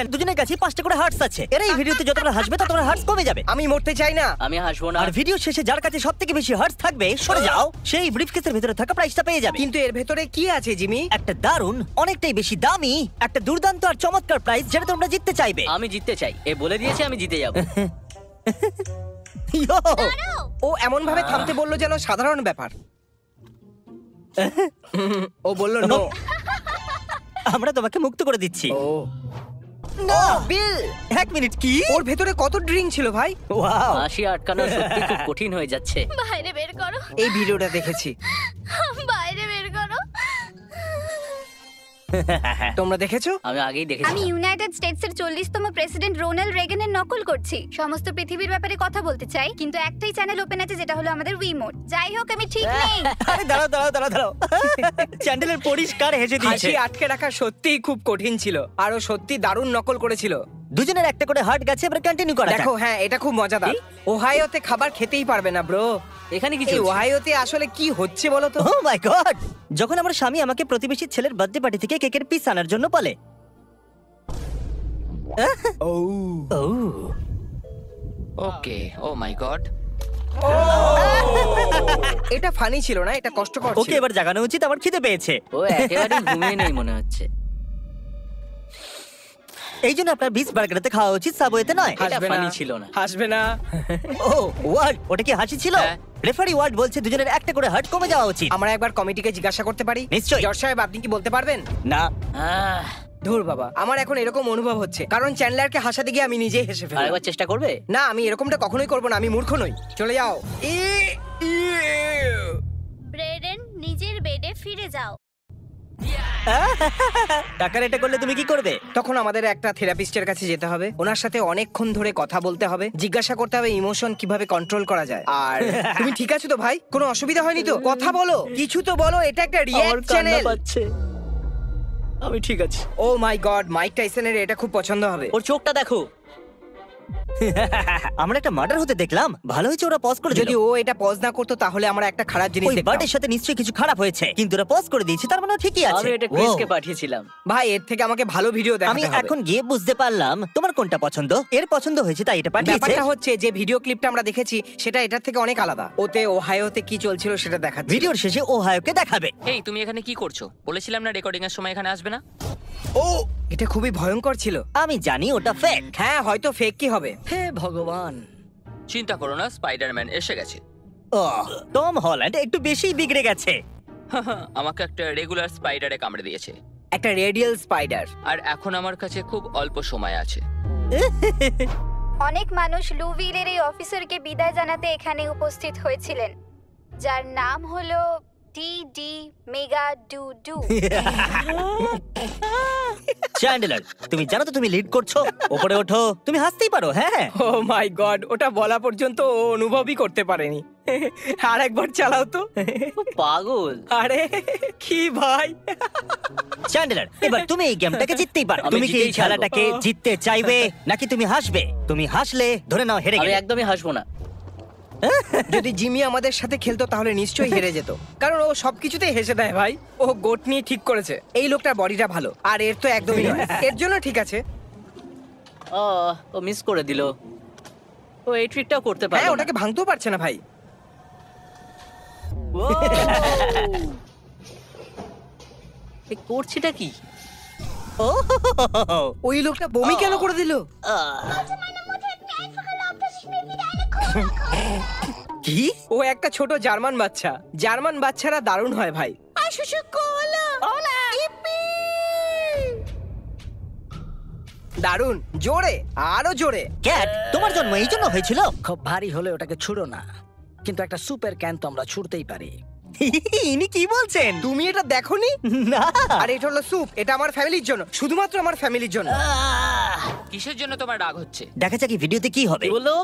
Second, দুজনের কাছে 5টা করে হার্টস আছে। এর এই ভিডিওতে যতবার হাসবে ততবার হার্টস কমে যাবে। আমি মরতে চাই না। আমি হাসবো না। আর ভিডিও শেষে যার কাছে সবথেকে বেশি হার্টস থাকবে সরে যাও, সেই ব্রিফকেসের ভিতরে থাকা প্রাইসটা পেয়ে যাবে। কিন্তু এর ভেতরে কি আছে জিমি? একটা দারুণ, অনেকটাই বেশি দামি, একটা দুর্দান্ত আর চমৎকার প্রাইস যেটা তোমরা জিততে চাইবে। আমি জিততে চাই, এ বলে দিয়েছে আমি জিতে যাব। ইয়ো! ও এমন ভাবে থামতে বললো যেন সাধারণ ব্যাপার। ও বলল নো। আমরা তোমাকে মুক্ত করে দিচ্ছি। ও না বিল, 1 মিনিট, কি? ওর ভেতরে কত ড্রিঙ্ক ছিল ভাই? ওয়াও! হাসি আটকানো সত্যি খুব কঠিন হয়ে যাচ্ছে। বাইরে বের করো, এই ভিডিওটা দেখেছি। বাইরে বের করো। তোমরা দেখেছো? আমি আগেই দেখেছি। আমি ইউনাইটেড স্টেটসের 40তম প্রেসিডেন্ট রোনাল্ড রেগানের নকল করছি। সমস্ত পৃথিবীর ব্যাপারে কথা বলতে চাই, কিন্তু একটাই চ্যানেল ওপেন আছে যেটা হলো আমাদের উইমোট। যাই হোক, আমি ঠিক নেই। আরে দাঁড়াও। চ্যান্ডেলের পরিষ্কার হেসে দিয়েছে। হাসি আটকে রাখা সত্যিই খুব কঠিন ছিল, আর ও সত্যি দারুণ নকল করেছিল। দুজনের একটা করে হার্ট গেছে, এবার কন্টিনিউ করা যাক। দেখো, হ্যাঁ এটা খুব মজাদার। ওহাইওতে খাবার খেতেই পারবে না ব্রো। এখানে কি এই চলছে? ওহাইওতে আসলে কি হচ্ছে বলো তো? ও মাই গড! যখন আমার স্বামী আমাকে প্রতিবেশী ছেলের বার্থডে পার্টি থেকে কেকের পিস আনার জন্য বলে। ও ওকে, ও মাই গড। এটা ফানি ছিল না, এটা কষ্টকর ওকে ছিল। এবার জাগানো উচিত, আমার খিদে পেয়েছে। ও একেবারে ঘুমিয়ে নেই মনে হচ্ছে। এই জন্য আপনার বিচ বার্গারতে খাওয়া উচিত, সাবওয়েতে নয়। এটা হাসবে funny না, ছিল না। হাসবে না। ও ওয়ার্ড, ওটা কি হাসি ছিল? হ্যাঁ। রেফারি ওয়ার্ড বলছে দুজনের একটা করে হার্ট কমে যাওয়া উচিত। আমরা একবার কমিটিকে জিজ্ঞাসা করতে পারি? নিশ্চয়ই। জর্জ সাহেব, আপনি কি বলতে পারবেন? না, আহ, ধুর বাবা, আমার এখন এরকম অনুভব হচ্ছে, কারণ চ্যান্ডলারকে হাসাতে গিয়ে আমি নিজেই হেসে ফেললাম। আরেকবার চেষ্টা করবে? না, আমি এরকমটা কখনোই করব না, আমি মূর্খ নই। চলে যাও। ব্রেডেন, নিজের বেডে ফিরে যাও। টাকার এটা করলে তুমি কি করবে? তখন আমাদের একটা থেরাপিস্টের কাছে যেতে হবে, ওনার সাথে অনেকক্ষণ ধরে কথা বলতে হবে, জিজ্ঞাসা করতে হবে ইমোশন কিভাবে কন্ট্রোল করা যায়। আর তুমি ঠিক আছো তো ভাই? কোনো অসুবিধা হয়নি তো? কথা বলো, কিছু তো বলো, এটা একটা আমার রিয়্যাক্ট কান্না চ্যানেল। পাচ্ছে। আমি ঠিক আছি। ও মাই গড, মাইক টাইসনের এটা খুব পছন্দ হবে। ওর চোখটা দেখো। আমরা একটা মার্ডার হতে দেখলাম, ভালো হয়েছে ওরা পজ করে যদি যদি ও এটা পজ না করতো তাহলে আমরা একটা খারাপ জিনিস ওই দেখতাম। বার্ডের সাথে নিশ্চয়ই কিছু খারাপ হয়েছে, কিন্তু ওরা পজ করে দিয়েছে, তার মানে ও ঠিকই আছে। আমি এটা Wow! ক্রিসকে পাঠিয়েছিলাম। ভাই, এর থেকে আমাকে ভালো ভিডিও দেখাতে আমি হবে। এখন গিয়ে বুঝতে পারলাম তোমার কোনটা পছন্দ। এর পছন্দ হয়েছে তাই এটা পাঠিয়েছে। ব্যাপারটা হচ্ছে যে ভিডিও ক্লিপটা আমরা দেখেছি সেটা এটার থেকে অনেক আলাদা। ওতে ওহাইওতে কি চলছিল সেটা দেখাচ্ছে। ভিডিওর শেষে ও হায়কে দেখাবে। এই, তুমি এখানে কি করছো? বলেছিলাম না রেকর্ডিং এর সময় এখানে আসবে না। ও, এটা খুবই ভয়ঙ্কর ছিল। আমি জানি ওটা ফেক। হ্যাঁ, হয়তো ফেক কি হবে। হে ভগবান। চিন্তা করো না, স্পাইডারম্যান এসে গেছে। টম হল্যান্ড একটু বেশি বিগড়ে গেছে। আমাকে একটা রেগুলার স্পাইডারে কামড়ে দিয়েছে, একটা রেডিয়াল স্পাইডার। আর এখন আমার কাছে খুব অল্প সময় আছে। অনেক মানুষ লুভিলের এই অফিসারকে বিদায় জানাতে এখানে উপস্থিত হয়েছিলেন, যার নাম হলো ডি মেগা ডু। চ্যান্ডেলার, তুমি জানো তো তুমি লিড করছো। উপরে ওঠো, তুমি হাসতেই পারো। হ্যাঁ, ও মাই গড, ওটা বলা পর্যন্ত ও অনুভবই করতে পারেনি। আর একবার চালাও তো। পাগল। আরে কি ভাই! চ্যান্ডেলার, এবার তুমি এই গেমটাকে জিততেই পারো। আমি তুমি কি এই জিতেই ছাড়বো। খেলাটাকে জিততে চাইবে নাকি তুমি হাসবে? তুমি হাসলে ধরে নাও হেরে আমি গেলে। একদমই হাসবো না। যদি জিমি আমাদের সাথে খেলতো তাহলে নিশ্চয়ই হেরে যেত, কারণ ও সবকিছুতেই হেসে দেয় ভাই। ও গোট নিয়ে ঠিক করেছে। এই লোকটার বডিটা ভালো, আর এর তো একদমই নয়। এর জন্য ঠিক আছে। ও মিস করে দিল। ও এই ট্রিকটাও করতে পারে। হ্যাঁ, ওটাকে ভাঙতেও পারছে না ভাই। করছিটা কি? ও, ওই লোকটা বমি কেন করে দিল? কি? ও একটা ছোট জার্মান বাচ্চা। জার্মান বাচ্চারা দারুণ হয় ভাই। দারুণ, জোরে, আরো জোরে। ক্যাট, তোমার জন্ম এই জন্য হয়েছিল? খুব ভারী হলে ওটাকে ছুড়ো না, কিন্তু একটা সুপার ক্যান তো আমরা ছুড়তেই পারি। ইনি কি বলছেন? তুমি এটা দেখোনি? না, আর এটা হলো স্যুপ, এটা আমার ফ্যামিলির জন্য, শুধুমাত্র আমার ফ্যামিলির জন্য। কিসের জন্য তোমার রাগ হচ্ছে? দেখা যাক এই ভিডিওতে কি হবে। কি বললো?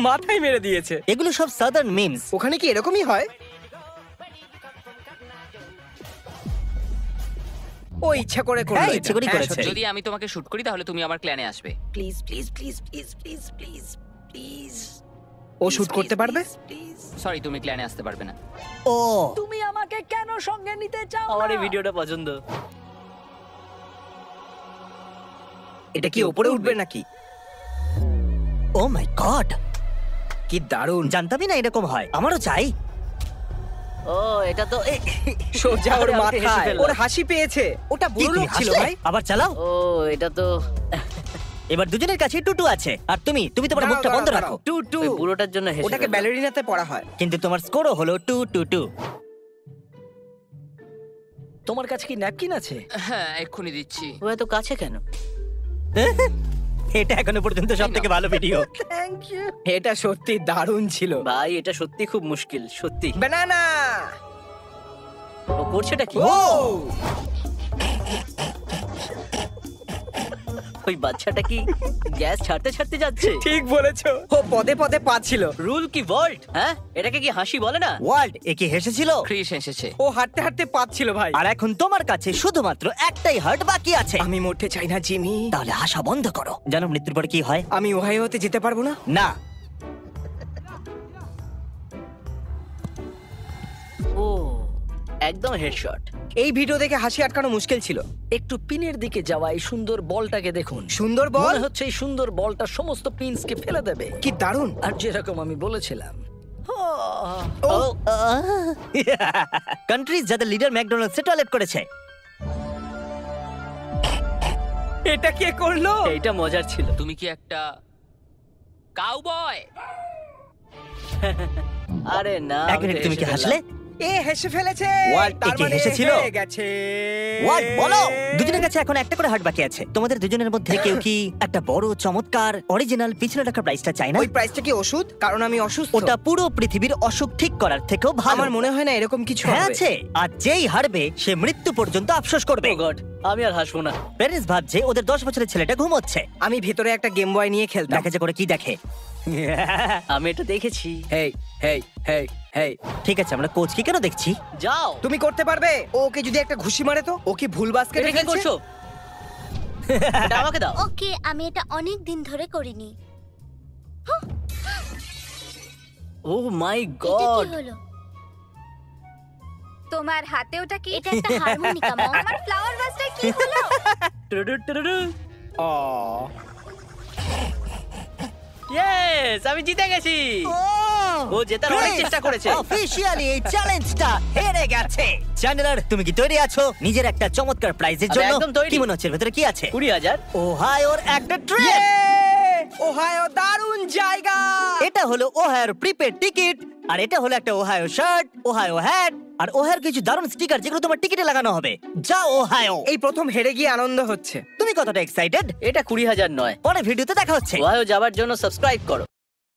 মাথায় মেরে দিয়েছে। এগুলো সব সাদার্ন মিমস। ওখানে কি এরকমই হয়? ও ইচ্ছা করে করলো হ্যাঁ, এটা। ইচ্ছে করেই হ্যাঁ, করেছে। সত্যি। যদি আমি তোমাকে শুট করি তাহলে তুমি আমার ক্ল্যানে আসবে। Please please please please please please please. ও শুট করতে পারবে? প্লিজ। সরি, তুমি ক্ল্যানে আসতে পারবে না। ও, তুমি আমাকে কেন সঙ্গে নিতে চাও? আমার এই ভিডিওটা পছন্দ। এটা কি ওপরে উঠবে নাকি? ও মাই গড, কি দারুণ! জানতামই না এরকম হয়। আমারও চাই। ও এটা তো সোজা ওর আরে, আমি তো হেসে মাথায়, ফেললাম। ওর হাসি পেয়েছে। ওটা কি, বুড়ো তুমি লোক ছিল হাসলে? ভাই। আবার চালাও। ও এটা তো এবার দুজনের কাছে টুটু আছে, আর তুমি তোমার দাঁড়াও, মুখটা বন্ধ দাঁড়াও, রাখো। Two two. ওই বুড়োটার জন্য হেসে ওটাকে ফেললাম। ব্যালেরিনাতে পড়া হয়। কিন্তু তোমার স্কোরও হলো 2-2-2। তোমার কাছে কি ন্যাপকিন আছে? হ্যাঁ এক্ষুনি দিচ্ছি। ও এত কাছে কেন? এটা এখনো পর্যন্ত সব থেকে ভালো ভিডিও। এটা সত্যি দারুণ ছিল। ভাই এটা সত্যি খুব মুশকিল, সত্যি। বানানা! ও করছেটা কি? ও! ওই বাচ্চাটা কি গ্যাস ছাড়তে ছাড়তে যাচ্ছে? ঠিক বলেছো। ও পদে পদে পাচ্ছিল। রুল কি ভল্ট? হ্যাঁ, এটাকে কি হাসি বলে না? ওয়ার্ল্ড এ কি হেসেছিল? ক্রিস এসেছে। ও হাঁটতে হাঁটতে পাচ্ছিল ভাই। আর এখন তোমার কাছে শুধুমাত্র একটাই হার্ট বাকি আছে। আমি মরতে চাই না জিমি। তাহলে হাসা বন্ধ করো। জানো মৃত্যুর পরে কি হয়? আমি ওহাইওতে যেতে পারবো না। না, ও একদম হেডশট। এই ভিডিও দেখে হাসি আটকানো মুশকিল ছিল। একটু পিনের দিকে যাওয়া এই সুন্দর বলটাকে দেখুন। সুন্দর বল। মনে হচ্ছে এই সুন্দর বলটা সমস্ত পিনসকে ফেলে দেবে। কি দারুণ! আর যেরকম আমি বলেছিলাম, ও কান্ট্রিজ যাদের লিডার ম্যাকডোনাল্ডসে টয়লেট করেছে। এটা কে করলো? এইটা মজার ছিল। তুমি কি একটা কাউবয়? আরে না, এক আমি তো মিনিট, তুমি কি হেসে হাসলে? ফেললাম। এ হেসে ফেলেছে। What? তার এ কি মানে হেসেছিল? হেরে গেছে। হোয়াট বলো? দুজনের কাছে এখন একটা করে হার্ট বাকি আছে। তোমাদের দুজনের মধ্যে কেউ কি একটা বড় চমৎকার অরিজিনাল পিছনে রাখা প্রাইসটা চায় না? ওই প্রাইসটা কি ওষুধ? কারণ আমি অসুস্থ। ওটা পুরো পৃথিবীর অসুখ ঠিক করার থেকেও ভালো। আমার মনে হয় না এরকম কিছু হ্যাঁ হবে। আছে, আর যেই হারবে সে মৃত্যু পর্যন্ত আফসোস করবে। ও গড, আমি আর হাসবো না। প্যারেন্টস ভাবছে ওদের 10 বছরের ছেলেটা ঘুমোচ্ছে। আমি ভেতরে একটা গেম বয় নিয়ে খেলতাম। দেখে যে করে কি দেখে। আমি এটা দেখেছি। হেই হেই হেই হেই, ঠিক আছে, আমরা কোচকে কেন দেখছি? যাও। তুমি করতে পারবে? ও ওকে যদি একটা ঘুষি মারে তো? ও কি ভুল বাস্কেটে এটা কি ফেলছে? করছো? এটা আমাকে দাও। ওকে, আমি এটা অনেক দিন ধরে করিনি। ও মাই এটা গড। কি হলো? তোমার হাতে ওটা কি? এটা একটা হারমোনিকা মম। আমার ফ্লাওয়ার ভাসটা কি হলো? ও ইয়েস, আমি জিতে গেছি। ও জেতার অনেক চেষ্টা করেছে। অফিশিয়ালি এই চ্যালেঞ্জটা হেরে গেছে। চ্যানেলার, তুমি কি তৈরি আছো নিজের একটা চমৎকার প্রাইজের আমি জন্য? একদম তৈরি। কি মনে হচ্ছে ভেতরে কি আছে? 20,000। ওহাইওর একটা ট্রেন। ইয়ে! ওহাইও দারুণ জায়গা। এটা হলো ওহাইওর প্রিপেড টিকিট, আর এটা হলো একটা ওহাইও শার্ট, ওহাইও হ্যাট, আর ওহাইওর কিছু দারুণ স্টিকার যেগুলো তোমার টিকিটে লাগানো হবে। যা ওহাইও। এই প্রথম হেরে গিয়ে আনন্দ হচ্ছে। তুমি কতটা এক্সাইটেড? এটা 20,000 নয়। পরে ভিডিওতে দেখা হচ্ছে। ওহাইও যাবার জন্য সাবস্ক্রাইব করো।